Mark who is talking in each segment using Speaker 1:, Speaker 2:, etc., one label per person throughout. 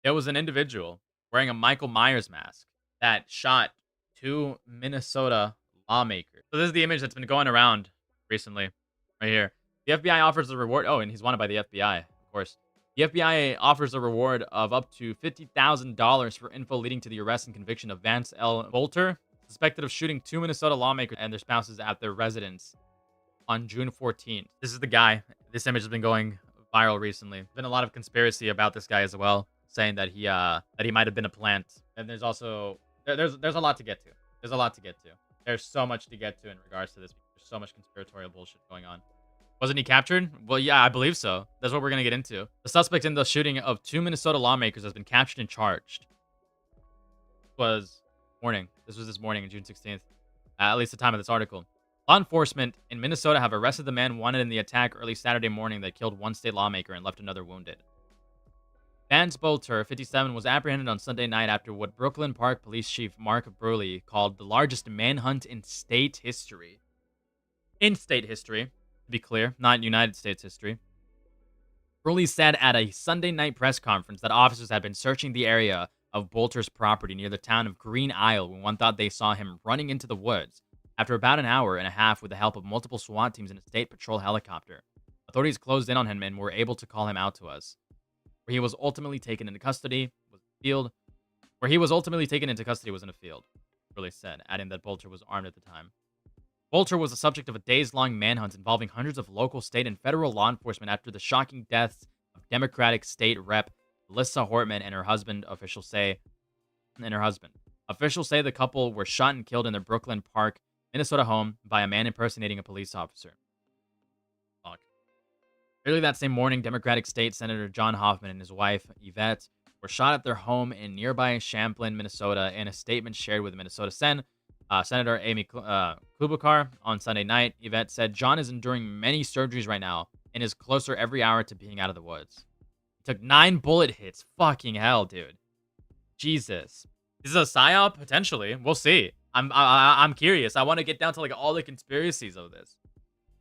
Speaker 1: It was an individual wearing a Michael Myers mask that shot two Minnesota lawmakers. So this is the image that's been going around recently, right here. The FBI offers a reward. Oh, and he's wanted by the FBI, of course. The FBI offers a reward of up to $50,000 for info leading to the arrest and conviction of Vance Boelter, suspected of shooting two Minnesota lawmakers and their spouses at their residence on June 14th. This is the guy. This image has been going viral recently. Been a lot of conspiracy about this guy as well, saying that he might have been a plant. And there's also there's a lot to get to. There's a lot to get to. There's so much to get to in regards to this. There's so much conspiratorial bullshit going on. Wasn't he captured? Well, yeah, I believe so. That's what we're gonna get into. The suspect in the shooting of two Minnesota lawmakers has been captured and charged. Was morning. This was this morning, June 16th. At least the time of this article. Law enforcement in Minnesota have arrested the man wanted in the attack early Saturday morning that killed one state lawmaker and left another wounded. Vance Boelter, 57, was apprehended on Sunday night after what Brooklyn Park Police Chief Mark Burley called the largest manhunt in state history. In state history, to be clear, not United States history. Burley said at a Sunday night press conference that officers had been searching the area of Boelter's property near the town of Green Isle when one thought they saw him running into the woods. After about an hour and a half with the help of multiple SWAT teams and a state patrol helicopter, authorities closed in on him and were able to call him out to us. Where he was ultimately taken into custody was a field. Where he was ultimately taken into custody was in a field, Burley said, adding that Boelter was armed at the time. Boelter was the subject of a days-long manhunt involving hundreds of local, state, and federal law enforcement after the shocking deaths of Democratic State Rep. Lissa Hortman and her husband, officials say. Officials say the couple were shot and killed in their Brooklyn Park, Minnesota home by a man impersonating a police officer. Fuck. Early that same morning, Democratic State Senator John Hoffman and his wife, Yvette, were shot at their home in nearby Champlin, Minnesota. In a statement shared with Minnesota Senator Amy Klobuchar on Sunday night, Yvette said John is enduring many surgeries right now and is closer every hour to being out of the woods. He took 9 bullet hits. Fucking hell, dude. Jesus. This is a psyop? Potentially. We'll see. I'm curious. I want to get down to like all the conspiracies of this.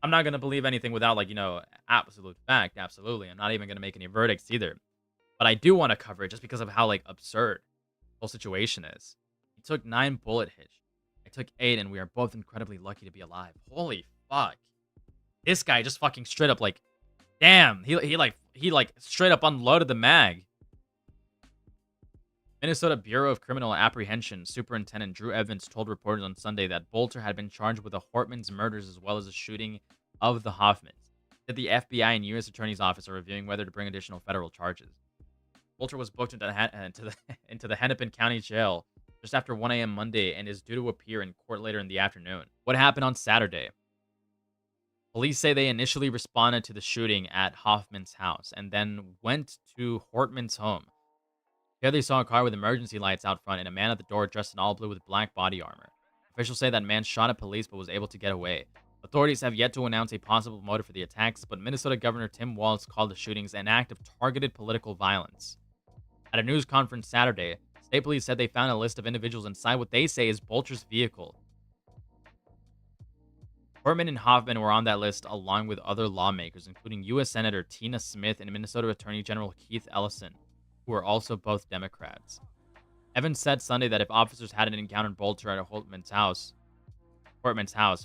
Speaker 1: I'm not gonna believe anything without like absolute fact. Absolutely, I'm not even gonna make any verdicts either. But I do want to cover it just because of how like absurd the whole situation is. He took 9 bullet hits. I took 8, and we are both incredibly lucky to be alive. Holy fuck! This guy just fucking straight up like, damn. He straight up unloaded the mag. Minnesota Bureau of Criminal Apprehension Superintendent Drew Evans told reporters on Sunday that Boelter had been charged with the Hortman's murders as well as the shooting of the Hoffmans. That the FBI and U.S. Attorney's Office are reviewing whether to bring additional federal charges. Boelter was booked into the Hennepin County Jail just after 1 a.m. Monday and is due to appear in court later in the afternoon. What happened on Saturday? Police say they initially responded to the shooting at Hoffman's house and then went to Hortman's home. Here they saw a car with emergency lights out front and a man at the door dressed in all blue with black body armor. Officials say that man shot at police but was able to get away. Authorities have yet to announce a possible motive for the attacks, but Minnesota Governor Tim Walz called the shootings an act of targeted political violence. At a news conference Saturday, state police said they found a list of individuals inside what they say is Boelter's vehicle. Hortman and Hoffman were on that list along with other lawmakers, including U.S. Senator Tina Smith and Minnesota Attorney General Keith Ellison, who are also both Democrats. Evans said Sunday that if officers hadn't encountered Boelter at Hortman's house,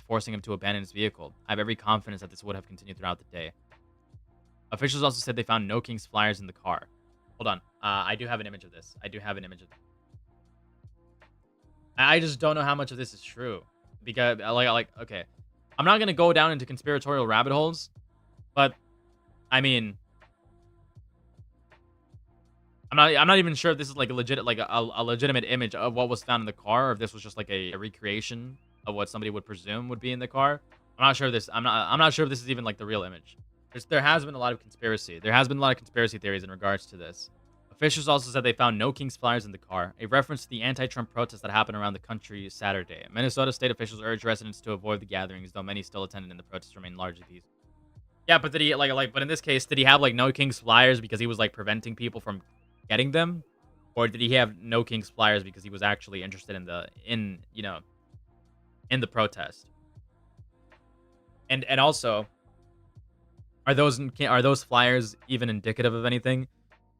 Speaker 1: forcing him to abandon his vehicle, I have every confidence that this would have continued throughout the day. Officials also said they found no King's flyers in the car. Hold on. I do have an image of this. I just don't know how much of this is true. Because, okay. I'm not going to go down into conspiratorial rabbit holes, but, I mean, I'm not even sure if this is like a legitimate image of what was found in the car, or if this was just like a recreation of what somebody would presume would be in the car. I'm not sure if this. I'm not sure if this is even like the real image. There has been a lot of conspiracy. There has been a lot of conspiracy theories in regards to this. Officials also said they found no King's flyers in the car, a reference to the anti-Trump protests that happened around the country Saturday. Minnesota state officials urged residents to avoid the gatherings, though many still attended and the protests remained largely peaceful. Yeah, but did he but in this case, did he have like no King's flyers because he was like preventing people from getting them, or did he have no King's flyers because he was actually interested in the protest? And also, are those flyers even indicative of anything?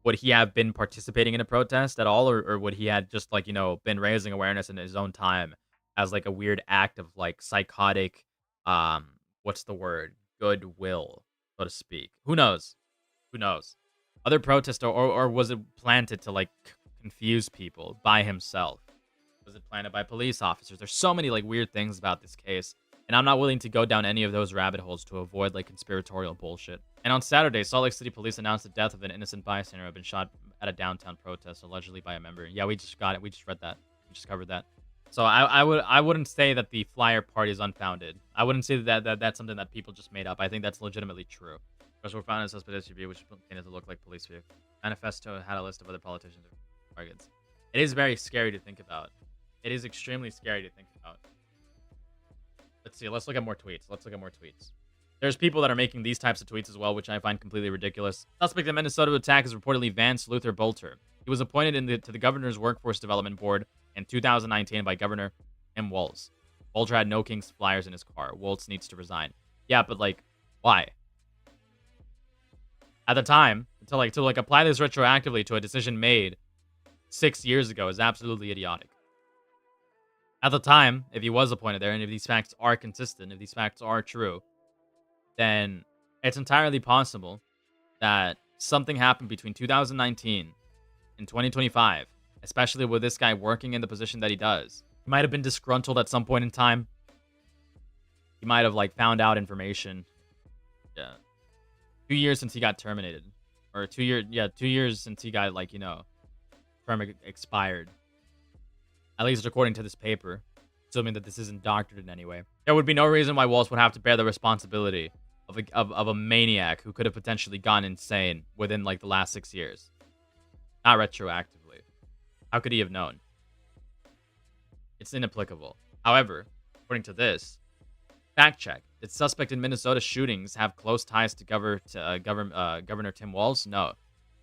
Speaker 1: would he have been participating in a protest at all, or would he had just like, you know, been raising awareness in his own time as like a weird act of like psychotic, um, what's the word? Goodwill, so to speak. Who knows? Who knows? Other protests, or was it planted to like confuse people by himself? Was it planted by police officers? There's so many like weird things about this case, and I'm not willing to go down any of those rabbit holes to avoid like conspiratorial bullshit. And on Saturday, Salt Lake City police announced the death of an innocent bystander who had been shot at a downtown protest, allegedly by a member. Yeah, we just got it. We just read that. We just covered that. So I wouldn't say that the flyer party is unfounded. I wouldn't say that's something that people just made up. I think that's legitimately true. Because we're found in a suspect SUV, which painted to look like police vehicle. Manifesto had a list of other politicians and targets. It is very scary to think about. It is extremely scary to think about. Let's see. Let's look at more tweets. There's people that are making these types of tweets as well, which I find completely ridiculous. Suspect in Minnesota attack is reportedly Vance Luther Boelter. He was appointed to the governor's workforce development board in 2019 by Governor Walz. Boelter had no King's flyers in his car. Walz needs to resign. Yeah, but like, why? At the time, to apply this retroactively to a decision made 6 years ago is absolutely idiotic. At the time, if he was appointed there, and if these facts are consistent, if these facts are true, then it's entirely possible that something happened between 2019 and 2025, especially with this guy working in the position that he does. He might have been disgruntled at some point in time. He might have like found out information. Yeah. 2 years since he got terminated. Or 2 years, yeah, 2 years since he got, like, you know, term expired. At least according to this paper. Assuming that this isn't doctored in any way. There would be no reason why Walz would have to bear the responsibility of a maniac who could have potentially gone insane within, like, the last 6 years. Not retroactively. How could he have known? It's inapplicable. However, according to this, fact check. Did suspect in Minnesota shootings have close ties to Governor Tim Walz? No.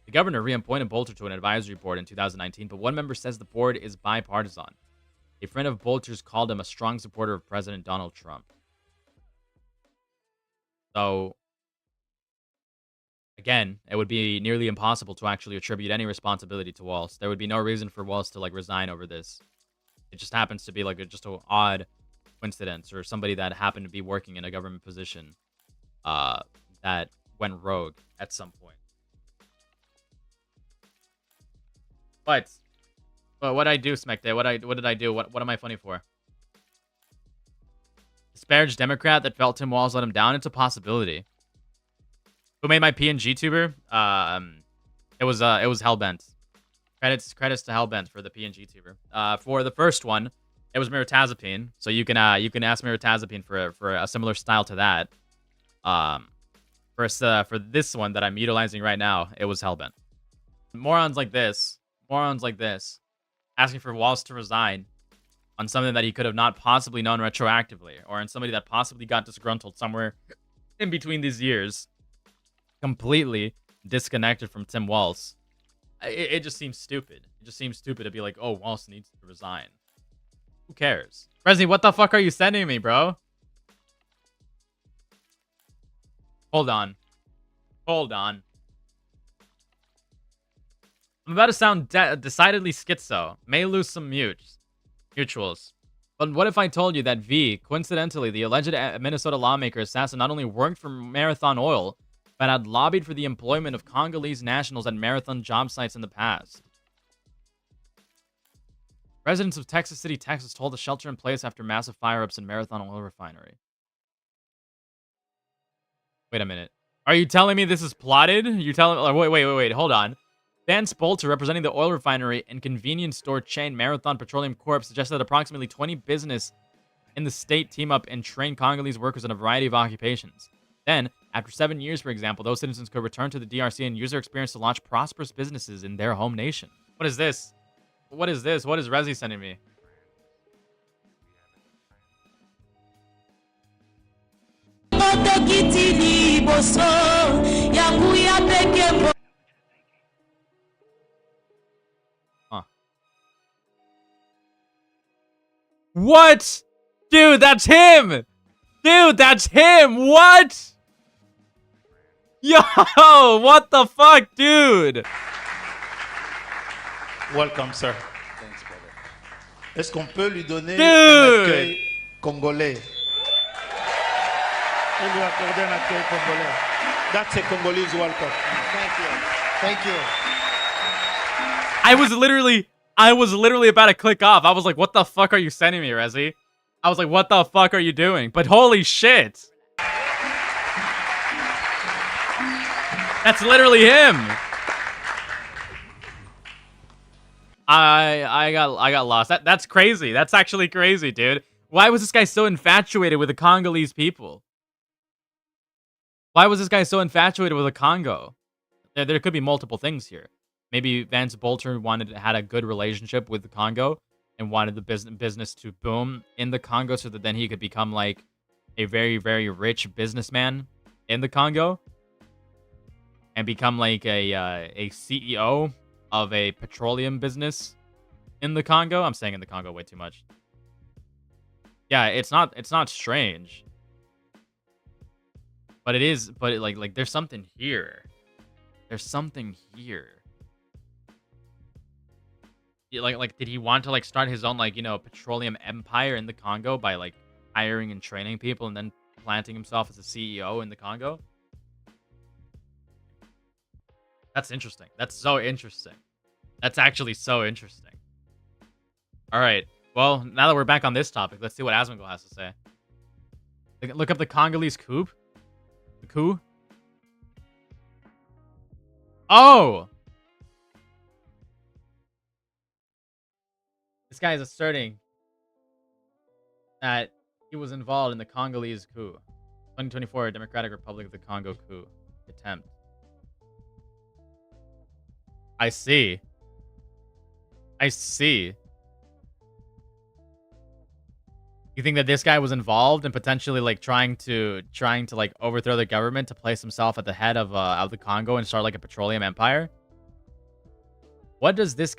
Speaker 1: The governor reappointed Boelter to an advisory board in 2019, but one member says the board is bipartisan. A friend of Boelter's called him a strong supporter of President Donald Trump. So, again, it would be nearly impossible to actually attribute any responsibility to Walz. There would be no reason for Walz to, like, resign over this. It just happens to be, like, just an odd coincidence, or somebody that happened to be working in a government position that went rogue at some point. But what I do, Smekday? What did I do? What am I funny for? Disparaged Democrat that felt Tim Walz let him down? It's a possibility. Who made my PNG tuber? It was Hellbent. Credits to Hellbent for the PNG tuber. For the first one, it was Miratazapine, so you can ask Miratazapine for a similar style to that. For this one that I'm utilizing right now, it was Hellbent. Morons like this, asking for Walz to resign on something that he could have not possibly known retroactively, or on somebody that possibly got disgruntled somewhere in between these years, completely disconnected from Tim Walz. It just seems stupid. It just seems stupid to be like, oh, Walz needs to resign. Who cares? Resi, what the fuck are you sending me, bro? Hold on. I'm about to sound decidedly schizo. May lose some mutuals. But what if I told you that V, coincidentally, the alleged Minnesota Lawmaker Assassin, not only worked for Marathon Oil, but had lobbied for the employment of Congolese nationals at Marathon job sites in the past? Residents of Texas City, Texas told to shelter in place after massive fire-ups in Marathon Oil Refinery. Wait a minute. Are you telling me this is plotted? You telling? Wait. Hold on. Vance Boelter, representing the oil refinery and convenience store chain Marathon Petroleum Corp., suggested that approximately 20 business in the state team up and train Congolese workers in a variety of occupations. Then, after 7 years, for example, those citizens could return to the DRC and use their experience to launch prosperous businesses in their home nation. What is this? What is this? What is Rezi sending me? Huh. What? Dude, that's him! Dude, that's him! What? Yo, what the fuck, dude?
Speaker 2: Welcome, sir.
Speaker 3: Thanks, brother.
Speaker 2: Est-ce qu'on peut lui donner
Speaker 1: Dude.
Speaker 2: un accueil congolais? On lui accorder un accueil congolais. That's a Congolese welcome.
Speaker 3: Thank you. Thank you.
Speaker 1: I was literally about to click off. I was like, what the fuck are you sending me, Rezi? I was like, what the fuck are you doing? But holy shit. That's literally him. I got lost. That's crazy. That's actually crazy, dude. Why was this guy so infatuated with the Congolese people? Why was this guy so infatuated with the Congo? There could be multiple things here. Maybe Vance Boelter had a good relationship with the Congo and wanted the business to boom in the Congo so that then he could become like a very, very rich businessman in the Congo and become like a CEO of a petroleum business in the Congo. I'm saying in the Congo way too much. Yeah, it's not strange. But it is, like there's something here. There's something here. Like did he want to like start his own like, you know, petroleum empire in the Congo by like hiring and training people and then planting himself as a CEO in the Congo? That's interesting. That's so interesting. That's actually so interesting. All right. Well, now that we're back on this topic, let's see what Asmongold has to say. Look up the Congolese coup. The coup? Oh! This guy is asserting that he was involved in the Congolese coup. 2024 Democratic Republic of the Congo coup attempt. I see. I see. You think that this guy was involved in potentially like trying to like overthrow the government to place himself at the head of the Congo and start like a petroleum empire? What does this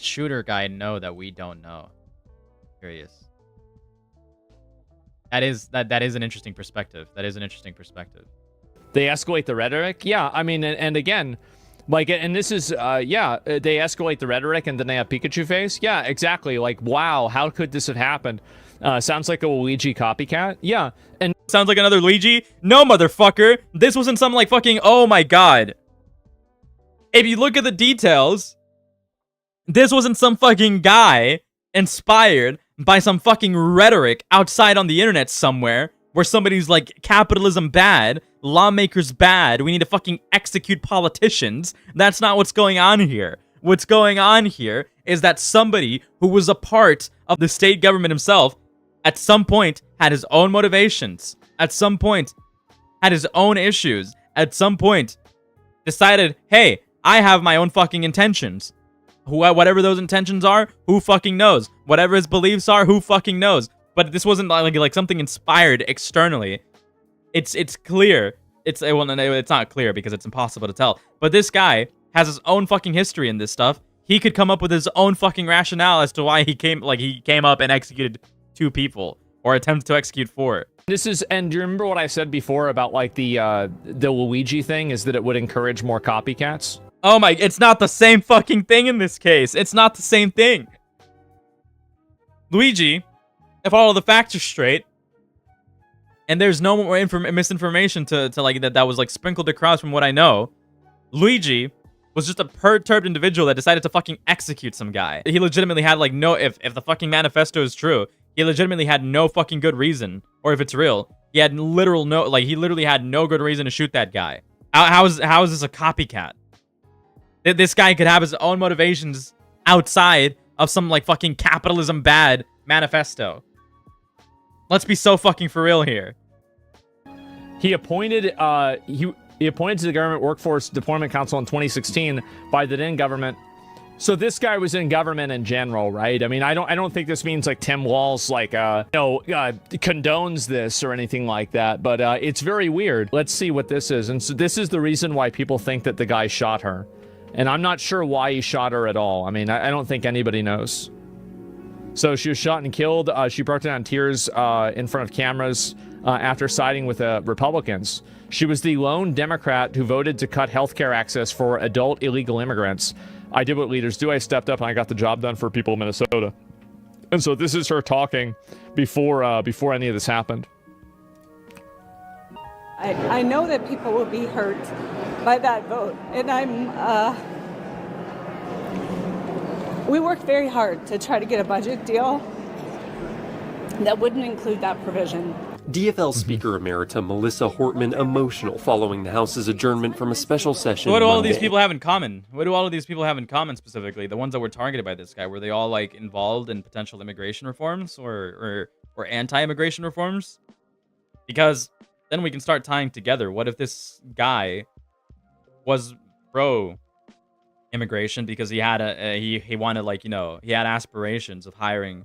Speaker 1: shooter guy know that we don't know? Curious. That is an interesting perspective. That is an interesting perspective.
Speaker 4: They escalate the rhetoric. Yeah, I mean, and again, like, and this is, yeah, they escalate the rhetoric and then they have Pikachu face. Yeah, exactly. Like, wow, how could this have happened? Sounds like a Luigi copycat. Yeah, and
Speaker 1: sounds like another Luigi? No, motherfucker. This wasn't some like fucking, oh my god. If you look at the details, this wasn't some fucking guy inspired by some fucking rhetoric outside on the internet somewhere where somebody's like, capitalism bad, lawmakers bad, we need to fucking execute politicians. That's not what's going on here. What's going on here is that somebody who was a part of the state government himself at some point had his own motivations, at some point had his own issues, at some point decided, hey, I have my own fucking intentions. Whatever those intentions are, who fucking knows? Whatever his beliefs are, who fucking knows? But this wasn't like something inspired externally. It's clear. It's not clear because it's impossible to tell. But this guy has his own fucking history in this stuff. He could come up with his own fucking rationale as to why he came up and executed 2 people or attempted to execute 4.
Speaker 4: this is, and do you remember what I said before about like the Luigi thing is that it would encourage more copycats?
Speaker 1: Oh my, it's not the same fucking thing in this case. It's not the same thing. Luigi, if all of the facts are straight, and there's no more misinformation to like that was like sprinkled across from what I know, Luigi was just a perturbed individual that decided to fucking execute some guy. He legitimately had like no, if the fucking manifesto is true, he legitimately had no fucking good reason, or if it's real, he had he literally had no good reason to shoot that guy. How is this a copycat? This guy could have his own motivations outside of some like fucking capitalism bad manifesto. Let's be so fucking for real here.
Speaker 4: He appointed he appointed to the Government Workforce Deployment Council in 2016 by the then government. So this guy was in government in general, right? I mean, I don't think this means like Tim Walz like condones this or anything like that, but it's very weird. Let's see what this is. And so this is the reason why people think that the guy shot her. And I'm not sure why he shot her at all. I mean, I don't think anybody knows. So she was shot and killed. She broke down in tears in front of cameras after siding with Republicans. She was the lone Democrat who voted to cut health care access for adult illegal immigrants. I did what leaders do. I stepped up and I got the job done for people in Minnesota. And so this is her talking before any of this happened.
Speaker 5: I know that people will be hurt by that vote, and we worked very hard to try to get a budget deal that wouldn't include that provision.
Speaker 6: DFL Speaker Emerita Melissa Hortman emotional following the House's adjournment from a special session.
Speaker 1: So what do all of
Speaker 6: Monday.
Speaker 1: these people have in common? What do all of these people have in common specifically? The ones that were targeted by this guy, were they all like involved in potential immigration reforms or anti-immigration reforms? Because then we can start tying together. What if this guy was pro immigration because he had he wanted, like, you know, he had aspirations of hiring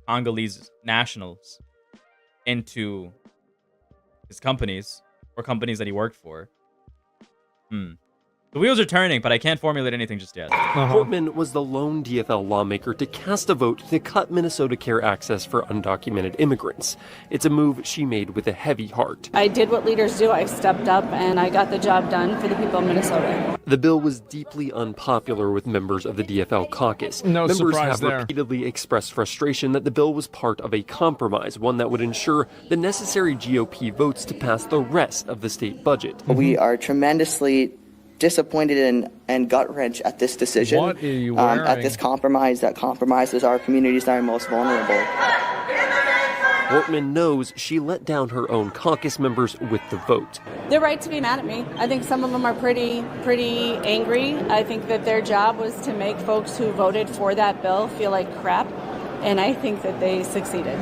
Speaker 1: Congolese nationals into his companies or companies that he worked for. The wheels are turning, but I can't formulate anything just yet.
Speaker 6: Hortman was the lone DFL lawmaker to cast a vote to cut Minnesota Care access for undocumented immigrants. It's a move she made with a heavy heart.
Speaker 5: I did what leaders do. I stepped up and I got the job done for the people of Minnesota.
Speaker 6: The bill was deeply unpopular with members of the DFL caucus.
Speaker 4: No
Speaker 6: members
Speaker 4: surprise
Speaker 6: have
Speaker 4: there.
Speaker 6: repeatedly expressed frustration that the bill was part of a compromise, one that would ensure the necessary GOP votes to pass the rest of the state budget.
Speaker 7: We are tremendously disappointed and gut-wrenched at this decision,
Speaker 4: What are you wearing?
Speaker 7: at this compromise that compromises our communities that are most vulnerable.
Speaker 6: Hortman knows she let down her own caucus members with the vote.
Speaker 5: They're right to be mad at me. I think some of them are pretty angry. I think that their job was to make folks who voted for that bill feel like crap, and I think that they succeeded.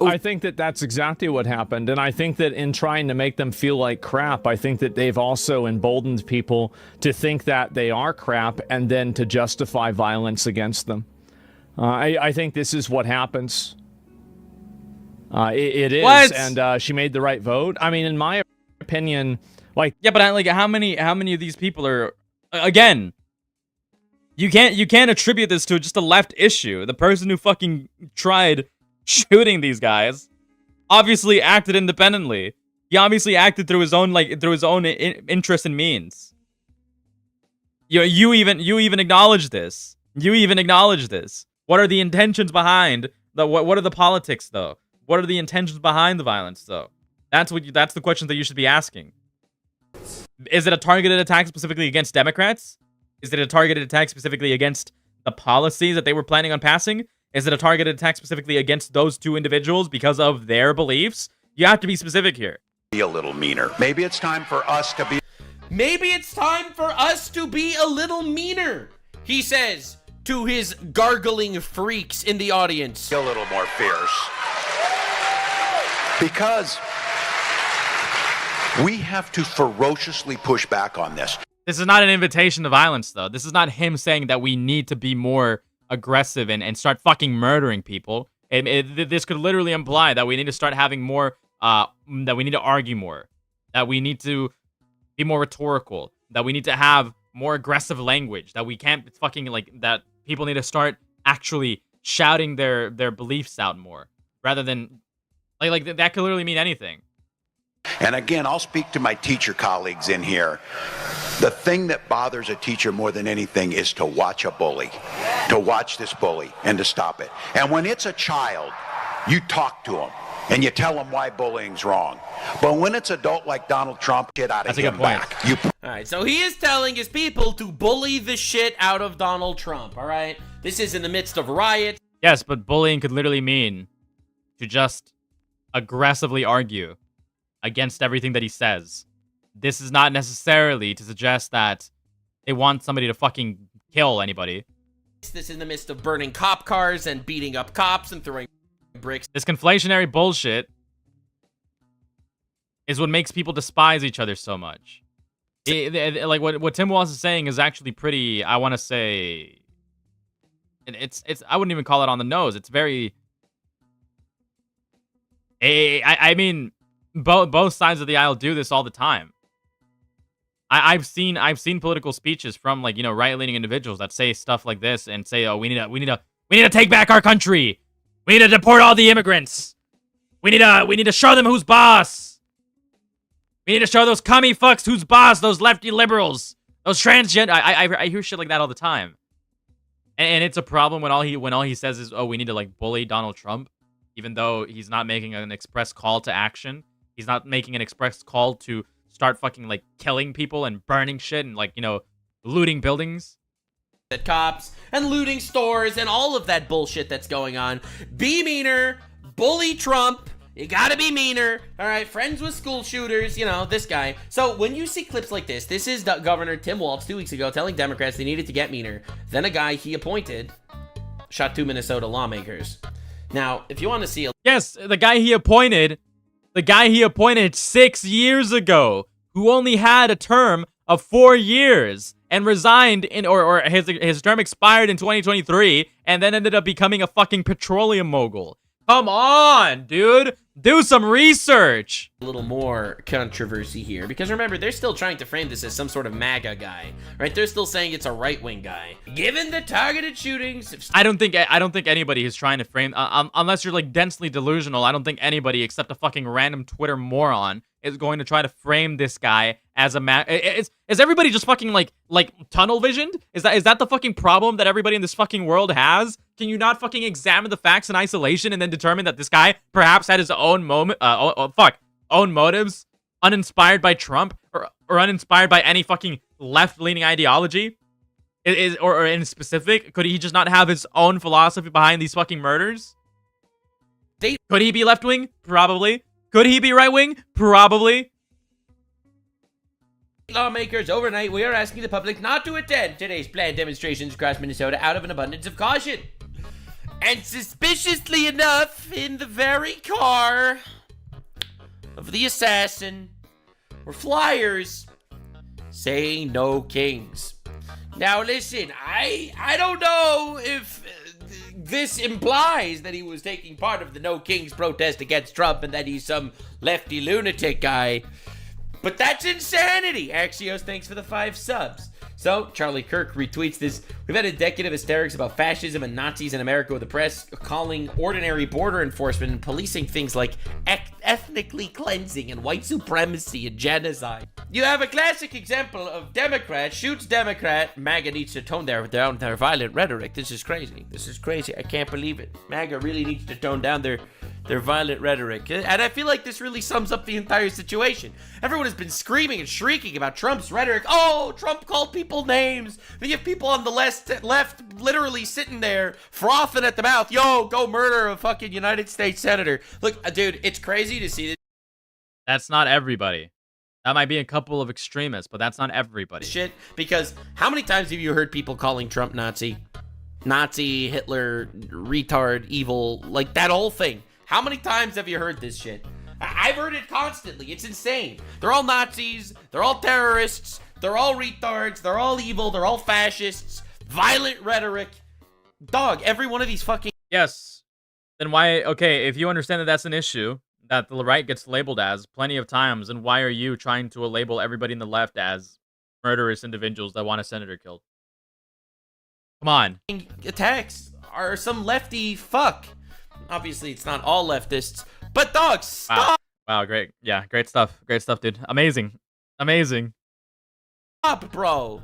Speaker 4: I think that that's exactly what happened, and I think that in trying to make them feel like crap, I think that they've also emboldened people to think that they are crap and then to justify violence against them. I think this is what happens. It is,
Speaker 1: What?
Speaker 4: and she made the right vote. I mean, in my opinion, like,
Speaker 1: Yeah, but like, how many of these people are, again, you can't attribute this to just a left issue. The person who fucking tried shooting these guys obviously acted independently. He obviously acted through his own interest and means. You even acknowledge this. You even acknowledge this. What are the intentions behind the what are the politics though? What are the intentions behind the violence though? That's the question that you should be asking. Is it a targeted attack specifically against Democrats? Is it a targeted attack specifically against the policies that they were planning on passing? Is it a targeted attack specifically against those two individuals because of their beliefs? You have to be specific here.
Speaker 8: Be a little meaner. Maybe it's time for us to be.
Speaker 9: Maybe it's time for us to be a little meaner, he says to his gargling freaks in the audience.
Speaker 8: A little more fierce. Because we have to ferociously push back on this.
Speaker 1: This is not an invitation to violence, though. This is not him saying that we need to be more aggressive and start fucking murdering people. This could literally imply that we need to start having more, that we need to argue more, that we need to be more rhetorical, that we need to have more aggressive language, that we can't fucking, like, that people need to start actually shouting their beliefs out more, rather than, like that could literally mean anything.
Speaker 8: And again, I'll speak to my teacher colleagues in here. The thing that bothers a teacher more than anything is to watch a bully, to watch this bully and to stop it. And when it's a child, you talk to them and you tell them why bullying's wrong. But when it's adult like Donald Trump, get out of him back.
Speaker 9: All right, so he is telling his people to bully the shit out of Donald Trump, all right? This is in the midst of riots.
Speaker 1: Yes, but bullying could literally mean to just aggressively argue against everything that he says. This is not necessarily to suggest that they want somebody to fucking kill anybody.
Speaker 9: This in the midst of burning cop cars and beating up cops and throwing bricks.
Speaker 1: This conflationary bullshit is what makes people despise each other so much. Like what Tim Walz is saying is actually pretty, I want to say, it's I wouldn't even call it on the nose. It's very, I mean, both sides of the aisle do this all the time. I've seen political speeches from, like, you know, right-leaning individuals that say stuff like this and say, "Oh, we need to take back our country. We need to deport all the immigrants. We need to show them who's boss. We need to show those commie fucks who's boss. Those lefty liberals. Those transgender. I hear shit like that all the time. And it's a problem when all he says is, oh, we need to like bully Donald Trump, even though he's not making an express call to action. He's not making an express call to start fucking like killing people and burning shit and like, you know, looting buildings.
Speaker 9: At cops and looting stores and all of that bullshit that's going on. Be meaner, bully Trump. You gotta be meaner. All right, friends with school shooters, you know, this guy. So when you see clips like this is Governor Tim Walz 2 weeks ago telling Democrats they needed to get meaner. Then a guy he appointed shot 2 Minnesota lawmakers. Now, if you want to see
Speaker 1: Yes, the guy he appointed 6 years ago, who only had a term of 4 years and resigned in, or his term expired in 2023 and then ended up becoming a fucking petroleum mogul. Come on, dude. Do some research.
Speaker 9: a little more controversy here, because remember, they're still trying to frame this as some sort of MAGA guy, right? They're still saying it's a right-wing guy. Given the targeted shootings,
Speaker 1: I don't think anybody is trying to frame, unless you're like densely delusional. I don't think anybody except a fucking random Twitter moron is going to try to frame this guy as a is everybody just fucking like tunnel visioned? Is that the fucking problem that everybody in this fucking world has? Can you not fucking examine the facts in isolation and then determine that this guy perhaps had his own own motives, uninspired by Trump or uninspired by any fucking left-leaning ideology? Or in specific, could he just not have his own philosophy behind these fucking murders? Could he be left-wing? Probably. Could he be right-wing? Probably.
Speaker 9: Lawmakers, overnight, we are asking the public not to attend today's planned demonstrations across Minnesota out of an abundance of caution. And suspiciously enough, in the very car of the assassin were flyers saying no kings. Now listen, I don't know if this implies that he was taking part of the No Kings protest against Trump and that he's some lefty lunatic guy. But that's insanity. Axios, thanks for the 5 subs. So, Charlie Kirk retweets this. We've had a decade of hysterics about fascism and Nazis in America, with the press calling ordinary border enforcement and policing things like ethnically cleansing and white supremacy and genocide. You have a classic example of Democrat shoots Democrat. MAGA needs to tone down their violent rhetoric. This is crazy. This is crazy. I can't believe it. MAGA really needs to tone down their violent rhetoric. And I feel like this really sums up the entire situation. Everyone has been screaming and shrieking about Trump's rhetoric. Oh, Trump called people names. Then you have people on the left literally sitting there frothing at the mouth. Yo, go murder a fucking United States senator. Look, dude, it's crazy to see this.
Speaker 1: That's not everybody. That might be a couple of extremists, but that's not everybody.
Speaker 9: Shit, because how many times have you heard people calling Trump Nazi, Hitler, retard, evil, like that whole thing? How many times have you heard this shit? I've heard it constantly. It's insane. They're all Nazis. They're all terrorists. They're all retards. They're all evil. They're all fascists. Violent rhetoric. Dog, every one of these fucking...
Speaker 1: Yes. Then why... Okay, if you understand that that's an issue that the right gets labeled as plenty of times, then why are you trying to label everybody in the left as murderous individuals that want a senator killed? Come on.
Speaker 9: Attacks are some lefty fuck. Obviously, it's not all leftists, but dog, stop!
Speaker 1: Wow, great. Yeah, great stuff. Great stuff, dude. Amazing. Amazing.
Speaker 9: Stop, bro.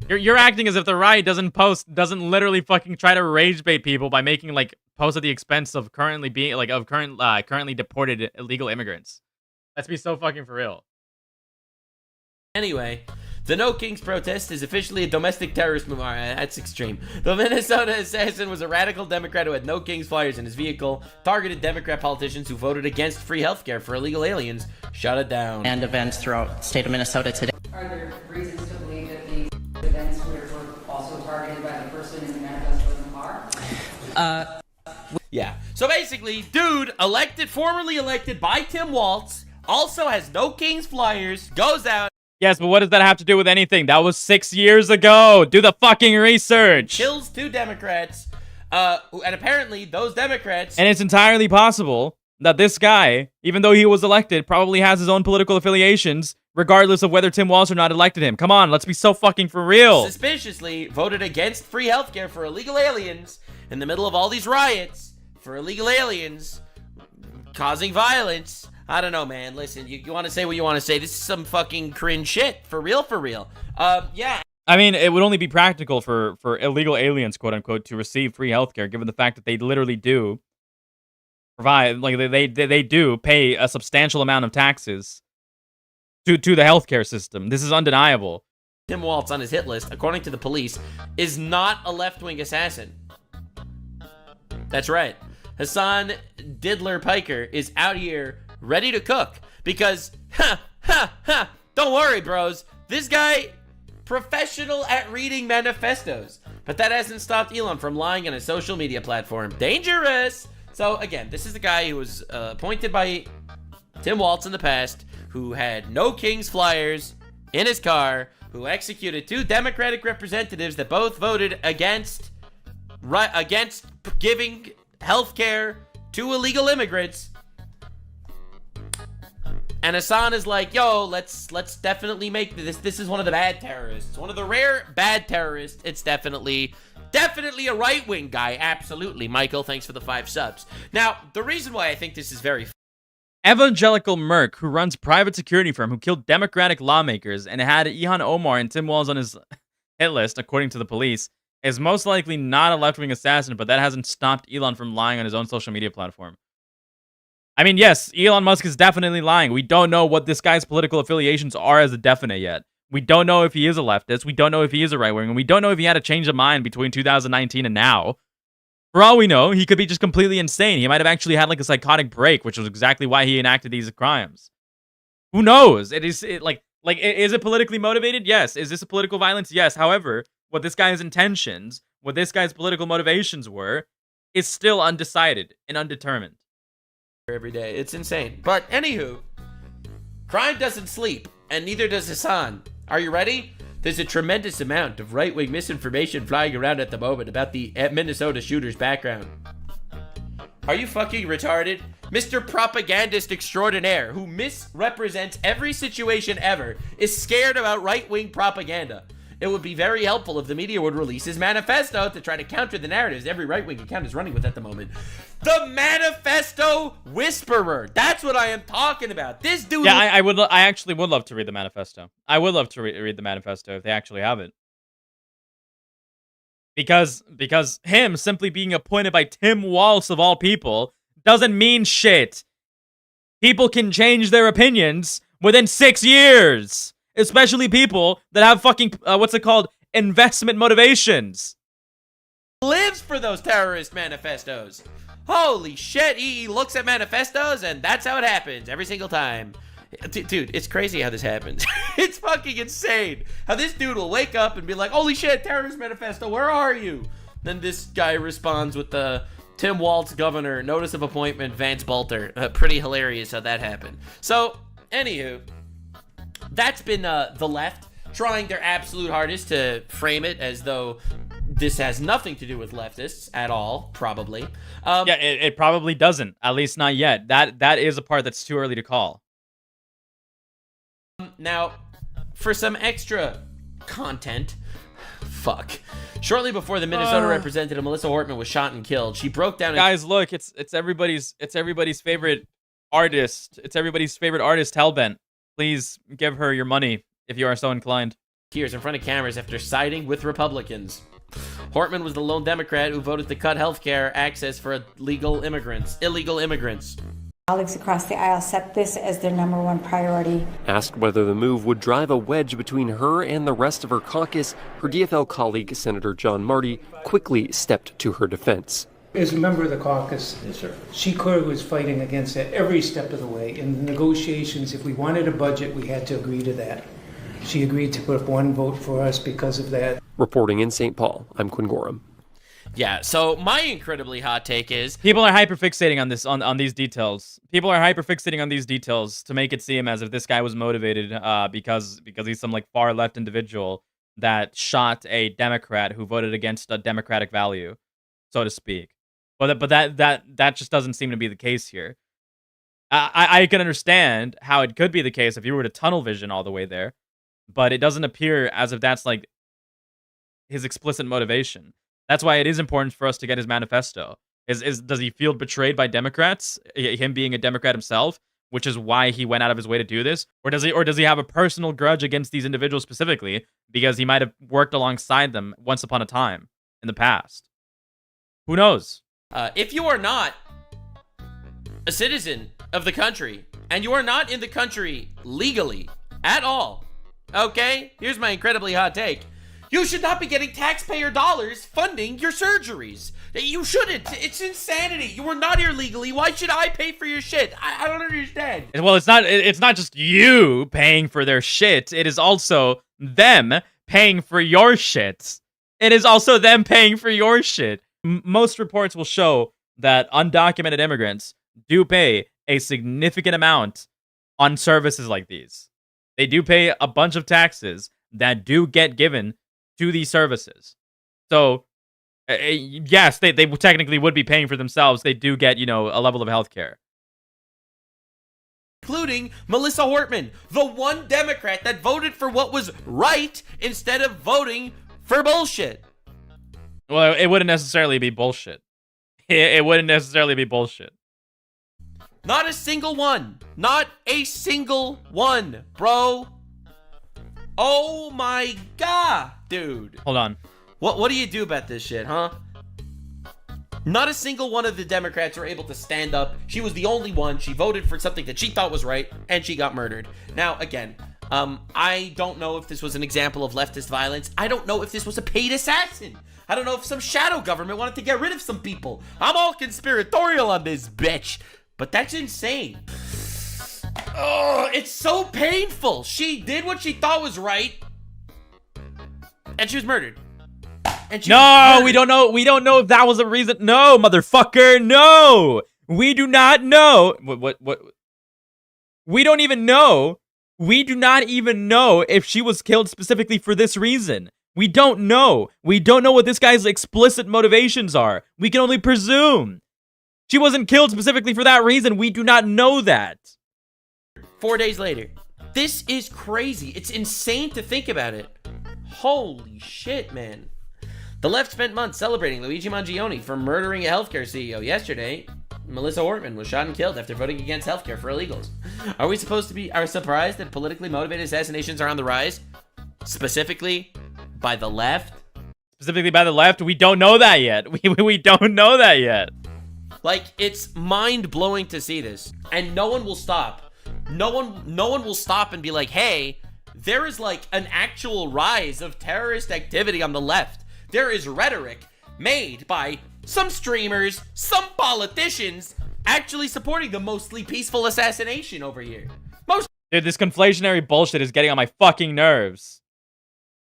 Speaker 1: You're acting as if the right doesn't literally fucking try to rage bait people by making like posts at the expense of currently deported illegal immigrants. Let's be so fucking for real.
Speaker 9: Anyway, the No Kings protest is officially a domestic terrorist movement. That's extreme. The Minnesota Assassin was a radical Democrat who had No Kings flyers in his vehicle, targeted Democrat politicians who voted against free healthcare for illegal aliens, shut it down.
Speaker 10: And events throughout the state of Minnesota today.
Speaker 11: Are there reasons to believe that these events were also targeted by the person in the manifesto in the car?
Speaker 9: Yeah. So basically, dude, formerly elected by Tim Walz, also has No Kings flyers, goes out.
Speaker 1: Yes, but what does that have to do with anything? That was 6 years ago. Do the fucking research.
Speaker 9: Kills 2 Democrats, and apparently those Democrats...
Speaker 1: And it's entirely possible that this guy, even though he was elected, probably has his own political affiliations, regardless of whether Tim Walz or not elected him. Come on, let's be so fucking for real.
Speaker 9: Suspiciously voted against free healthcare for illegal aliens in the middle of all these riots for illegal aliens. causing violence. I don't know, man. Listen, you want to say what you want to say. This is some fucking cringe shit. For real, for real. Yeah.
Speaker 1: I mean, it would only be practical for illegal aliens, quote unquote, to receive free healthcare, given the fact that they literally do provide, like they do pay a substantial amount of taxes to the healthcare system. This is undeniable.
Speaker 9: Tim Walz on his hit list, according to the police, is not a left-wing assassin. That's right. Hasan Diddler Piker is out here ready to cook because, don't worry, bros. This guy, professional at reading manifestos. But that hasn't stopped Elon from lying on a social media platform. Dangerous! So, again, this is the guy who was appointed by Tim Walz in the past, who had no King's flyers in his car, who executed 2 Democratic representatives that both voted against giving health care to illegal immigrants. And Hasan is like, yo, let's definitely make this. This is one of the bad terrorists. One of the rare bad terrorists. It's definitely a right-wing guy. Absolutely. Michael, thanks for the 5 subs. Now, the reason why I think this is very...
Speaker 1: Evangelical Merc, who runs private security firm, who killed Democratic lawmakers and had Ilhan Omar and Tim Walz on his hit list, according to the police, is most likely not a left-wing assassin, but that hasn't stopped Elon from lying on his own social media platform. I mean, yes, Elon Musk is definitely lying. We don't know what this guy's political affiliations are as a definite yet. We don't know if he is a leftist. We don't know if he is a right-wing. And we don't know if he had a change of mind between 2019 and now. For all we know, he could be just completely insane. He might have actually had like a psychotic break, which was exactly why he enacted these crimes. Who knows? Is it politically motivated? Yes. Is this a political violence? Yes. However, what this guy's intentions, what this guy's political motivations were, is still undecided and undetermined.
Speaker 9: Every day. It's insane. But anywho, crime doesn't sleep, and neither does Hasan. Are you ready? There's a tremendous amount of right-wing misinformation flying around at the moment about the Minnesota shooter's background. Are you fucking retarded? Mr. Propagandist Extraordinaire, who misrepresents every situation ever, is scared about right-wing propaganda. It would be very helpful if the media would release his manifesto to try to counter the narratives every right-wing account is running with at the moment. The Manifesto Whisperer. That's what I am talking about. This dude...
Speaker 1: Yeah, I actually would love to read the manifesto. I would love to read the manifesto if they actually have it. Because him simply being appointed by Tim Walz of all people doesn't mean shit. People can change their opinions within 6 years. Especially people that have fucking, investment motivations.
Speaker 9: Lives for those terrorist manifestos. Holy shit, he looks at manifestos and that's how it happens every single time. Dude, it's crazy how this happens. It's fucking insane. How this dude will wake up and be like, holy shit, terrorist manifesto, where are you? Then this guy responds with the Tim Walz governor, notice of appointment, Vance Boelter. Pretty hilarious how that happened. So, anywho... That's been the left trying their absolute hardest to frame it as though this has nothing to do with leftists at all, probably.
Speaker 1: Yeah, it probably doesn't, at least not yet. That is a part that's too early to call.
Speaker 9: Now, for some extra content, shortly before the Minnesota representative Melissa Hortman was shot and killed, she broke down...
Speaker 1: Guys, look, it's everybody's favorite artist. It's everybody's favorite artist, Hellbent. Please give her your money if you are so inclined.
Speaker 9: Tears in front of cameras after siding with Republicans. Hortman was the lone Democrat who voted to cut healthcare access for illegal immigrants.
Speaker 12: Colleagues across the aisle set this as their #1 priority.
Speaker 6: Asked whether the move would drive a wedge between her and the rest of her caucus, her DFL colleague, Senator John Marty, quickly stepped to her defense.
Speaker 13: As a member of the caucus, yes, sir, she clearly was fighting against it every step of the way. In the negotiations, if we wanted a budget, we had to agree to that. She agreed to put up 1 vote for us because of that.
Speaker 6: Reporting in St. Paul, I'm Quinn Gorham.
Speaker 9: Yeah, so my incredibly hot take is...
Speaker 1: People are hyperfixating on these details. People are hyperfixating on these details to make it seem as if this guy was motivated because he's some like far left individual that shot a Democrat who voted against a Democratic value, so to speak. But that just doesn't seem to be the case here. I can understand how it could be the case if you were to tunnel vision all the way there, but it doesn't appear as if that's like his explicit motivation. That's why it is important for us to get his manifesto. Does he feel betrayed by Democrats? Him being a Democrat himself, which is why he went out of his way to do this, or does he have a personal grudge against these individuals specifically because he might have worked alongside them once upon a time in the past? Who knows?
Speaker 9: If you are not a citizen of the country and you are not in the country legally at all, okay? Here's my incredibly hot take. You should not be getting taxpayer dollars funding your surgeries. You shouldn't. It's insanity. You are not here legally. Why should I pay for your shit? I don't understand.
Speaker 1: Well, it's not just you paying for their shit. It is also them paying for your shit. It is also them paying for your shit. Most reports will show that undocumented immigrants do pay a significant amount on services like these. They do pay a bunch of taxes that do get given to these services. So, yes, they technically would be paying for themselves. They do get, a level of healthcare.
Speaker 9: Including Melissa Hortman, the one Democrat that voted for what was right instead of voting for bullshit.
Speaker 1: Well, it wouldn't necessarily be bullshit. It wouldn't necessarily be bullshit.
Speaker 9: Not a single one. Not a single one, bro. Oh my god, dude.
Speaker 1: Hold on.
Speaker 9: What do you do about this shit, huh? Not a single one of the Democrats were able to stand up. She was the only one. She voted for something that she thought was right, and she got murdered. Now, again, I don't know if this was an example of leftist violence. I don't know if this was a paid assassin. I don't know if some shadow government wanted to get rid of some people. I'm all conspiratorial on this bitch. But that's insane. Oh, it's so painful. She did what she thought was right, and she was murdered.
Speaker 1: No, we don't know. We don't know if that was a reason. No, motherfucker. No, we do not know. What? We don't even know. We do not even know if she was killed specifically for this reason. We don't know. We don't know what this guy's explicit motivations are. We can only presume. She wasn't killed specifically for that reason. We do not know that.
Speaker 9: 4 days later. This is crazy. It's insane to think about it. Holy shit, man. The left spent months celebrating Luigi Mangione for murdering a healthcare CEO. Yesterday, Melissa Hortman was shot and killed after voting against healthcare for illegals. Are we surprised that politically motivated assassinations are on the rise? Specifically by the left?
Speaker 1: Specifically by the left? We don't know that yet. We don't know that yet.
Speaker 9: Like, it's mind-blowing to see this. And no one will stop. No one will stop and be like, hey, there is like an actual rise of terrorist activity on the left. There is rhetoric made by some streamers, some politicians, actually supporting the mostly peaceful assassination over here.
Speaker 1: Dude, this conflationary bullshit is getting on my fucking nerves.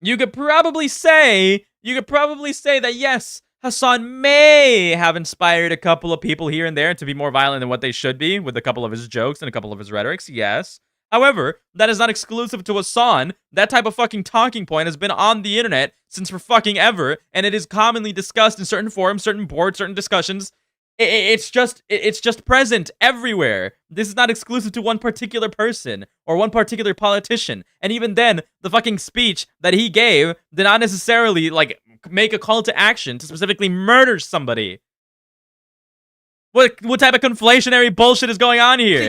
Speaker 1: You could probably say that yes, Hasan may have inspired a couple of people here and there to be more violent than what they should be with a couple of his jokes and a couple of his rhetorics, yes. However, that is not exclusive to Hasan. That type of fucking talking point has been on the internet since for fucking ever, and it is commonly discussed in certain forums, certain boards, certain discussions. It's just present everywhere. This is not exclusive to one particular person or one particular politician. And even then, the fucking speech that he gave did not necessarily, like, make a call to action to specifically murder somebody. What type of conflationary bullshit is going on here?